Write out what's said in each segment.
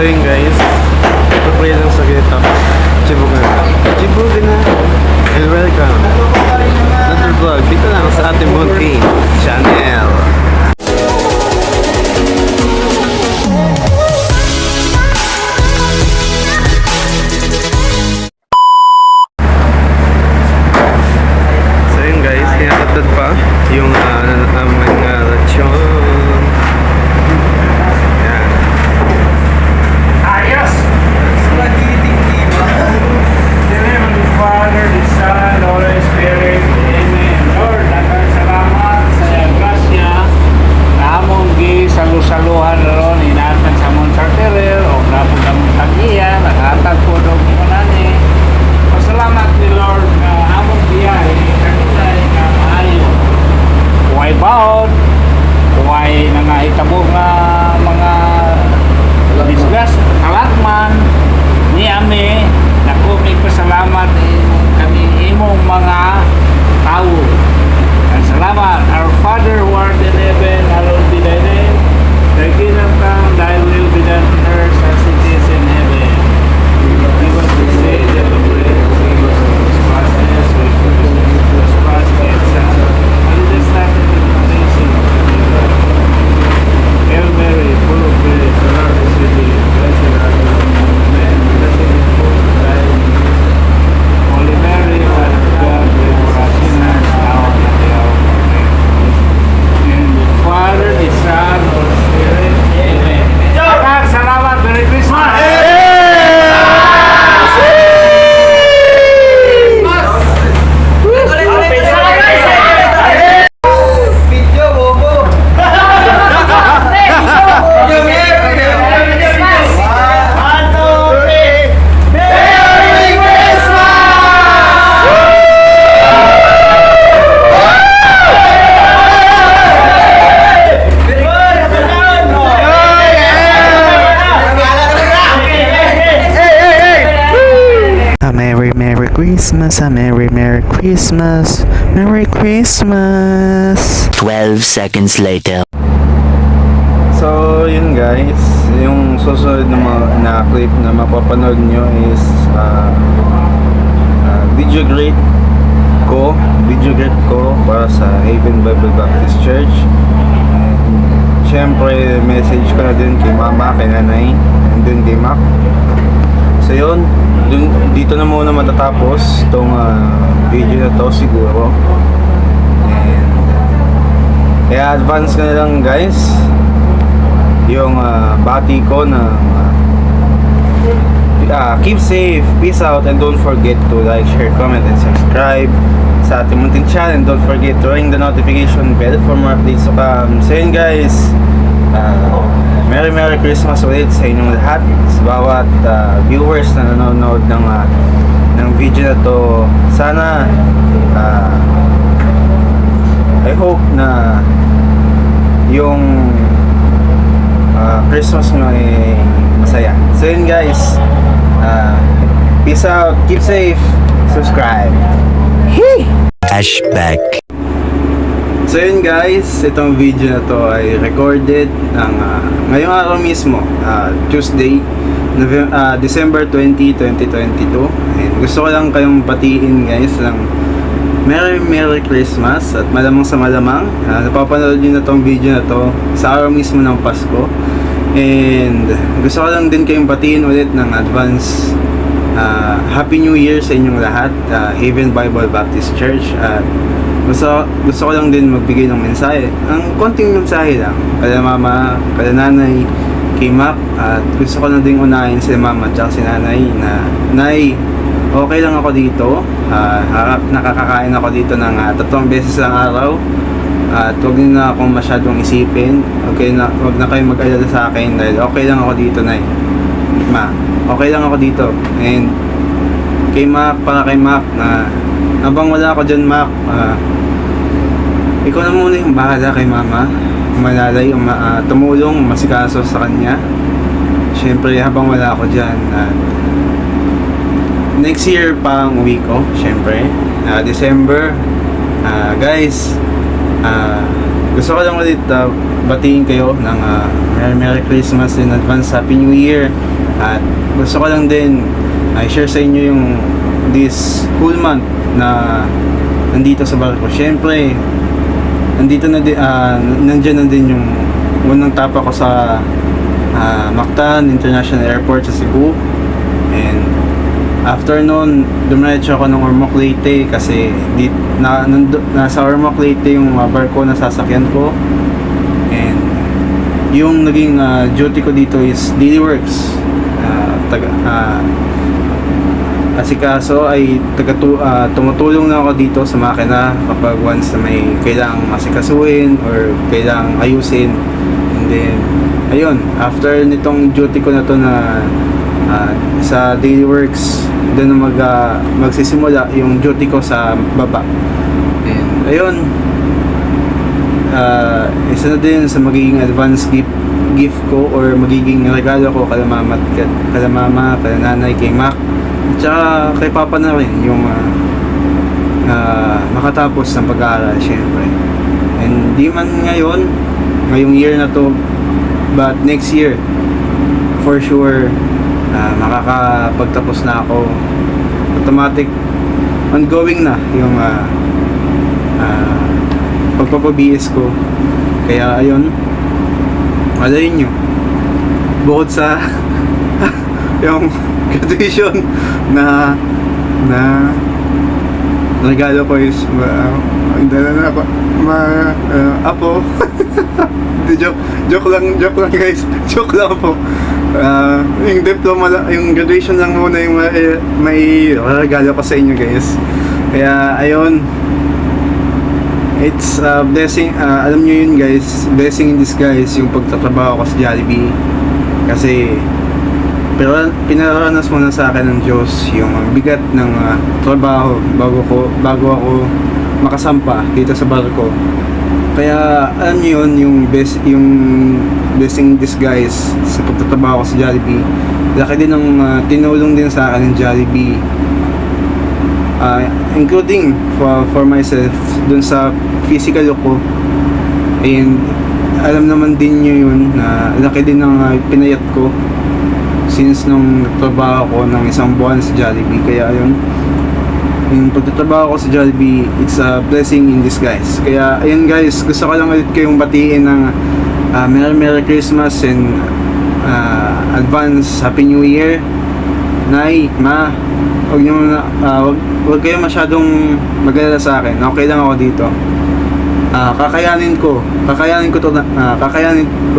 So yun guys, pag-play lang sa gita. Chibugan na. And welcome. Another vlog dito lang sa ating Monty Channel. So yun guys, kinakatad pa yung mga lechon. Father, the Son, Holy Spirit, Amen. Lord, daghang salamat sa iyang grasya na among gisalu-saluhan ron inatan sa among charterer o napod among tag-iya, naghatag po daw kunani. Pasalamat ni Lord na among biyahe kanilay nga maayo. Huway baon, huway nangahitabo nga mga disgas, kalakman, ni Ame. Ako may pasalamat kami imong mga tao. And salamat, our Father who art in heaven, hallowed be thy name. Thy kingdom come, thy will be done on earth as it is in heaven. Give us this day daily bread, forgive us our trespasses, we forgive those who trespass against us. And lead us not into temptation, but deliver us from evil. Hail Mary, full of grace, the Lord is with thee. Blessed art thou among women, blessed is the fruit of thy womb. Holy Mary, Mother of God, pray for us sinners, now and at the hour of our death. In the Father, the Son, Holy Spirit. Amen. Salamat, Merry Christmas! Merry Christmas, Merry Christmas. 12 seconds later. So yun guys, yung susunod na clip na mapapanood nyo is video greet ko para sa Haven Bible Baptist Church. And syempre message ko na din kay mama, kay nanay, and then kay Mac. So yun, dito na muna matatapos tong video na to siguro. And kaya advance ko na lang guys yung bati ko na keep safe, peace out, and don't forget to like, share, comment, and subscribe sa ating munting channel. And don't forget to ring the notification bell for more updates to come. So yun guys, Merry Christmas ulit sa inyong lahat, sa bawat viewers na nanonood ng video na to. Sana I hope na yung Christmas nyo ay masaya. So yun guys, peace out, keep safe, subscribe. Flashback. So yun guys, itong video na to ay recorded ng ngayong araw mismo, Tuesday, December 20, 2022. And gusto ko lang kayong batiin guys ng Merry Christmas, at malamang sa malamang napapanood nyo na tong video na to sa araw mismo ng Pasko. And gusto ko lang din kayong batiin ulit ng advance Happy New Year sa inyong lahat, Haven Bible Baptist Church. At gusto ko lang din magbigay ng mensahe, ang konting mensahe lang kay mama, kay nanay, kay Mac. At gusto ko na din unahin si mama at si nanay na, Nay, okay lang ako dito, nakakakain ako dito ng 3 beses lang araw, at huwag niyo na akong masyadong isipin, wag na kayong mag-alala sa akin dahil okay lang ako dito, Nay. Ma, okay lang ako dito. And kay Mac, para kay Mac, na habang wala ako dyan, Mac, ikaw na muna yung bahala kay mama, malalay, tumulong, masikaso sa kanya. Syempre habang wala ako dyan, next year pa ang uwi ko, syempre December. Guys, gusto ko lang ulit batiin kayo ng Merry Christmas in advance, Happy New Year. At gusto ko lang din i-share sa inyo yung this whole month na nandito sa barko. Syempre, nandito na din, nandyan na din yung unang tapa ko sa Mactan International Airport sa Cebu. And after nun, dumiretso ako ng Ormoc Leyte kasi nasa Ormoc Leyte yung barko na sasakyan ko. And yung naging duty ko dito is daily works. Asikaso ay tumutulong na ako dito sa makina kapag once na may kailangang asikasuhin or kailangang ayusin. And then ayun, after nitong duty ko na to na sa daily works, doon na magsisimula yung duty ko sa baba. And ayun, isa na din sa magiging advance gift ko or magiging regalo ko kala mama, kala nanay, kay Mac, at saka kay Papa na rin yung makatapos ng pag-aaral syempre. And di man ngayong year na to, but next year for sure makakapagtapos na ako. Automatic ongoing na yung pagpapa-BS ko. Kaya ayun, alayin nyo, bukod sa yung graduation na regalo ko is apo. joke lang guys, joke lang po. Yung diploma, yung graduation lang muna yung may regalo ko sa inyo guys. Kaya ayun, it's a blessing, alam nyo yun guys, blessing in disguise yung pagtatrabaho ko sa Jollibee. Kasi pinaranas mo na sa akin ng Diyos yung bigat ng trabaho bago ako makasampa dito sa barko. Kaya alam niyo yun, yung blessing in disguise sa pagtatrabaho ko sa Jollibee. Laki din ng tinulong din sa akin ng Jollibee, including for myself dun sa physical ko. And alam naman din nyo yun na laki din ng pinayat ko since nung nagtrabaho ko ng isang buwan sa Jollibee. Kaya yun, yung pagtatrabaho ko sa Jollibee, it's a blessing in disguise. Kaya ayun guys, gusto ko lang ulit kayong batiin ng Merry Christmas and advance Happy New Year. Nay, Ma, huwag kayo masyadong mag-alala sa akin. Okay lang ako dito. Kakayanin ko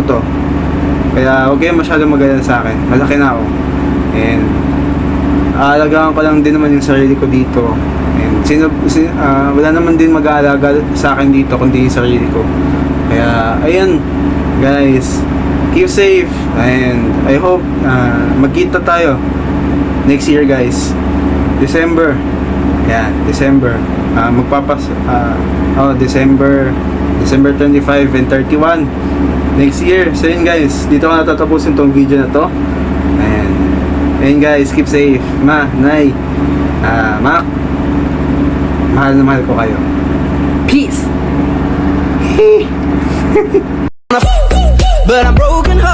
to. Kaya huwag kayo masyadong mag-alala sa akin. Malaki na ako. And aalagaan ko lang din naman yung sarili ko dito. And wala naman din mag-aalaga sa akin dito kundi yung sarili ko. Kaya ayun guys, keep safe and I hope magkita tayo next year guys. December. Yan, December. December 25 and 31 next year. So yun guys, dito ko natatapusin tong video na to. And guys, keep safe. Ma, Nay, Mac, mahal na mahal ko kayo. Peace. But I'm broken hearted.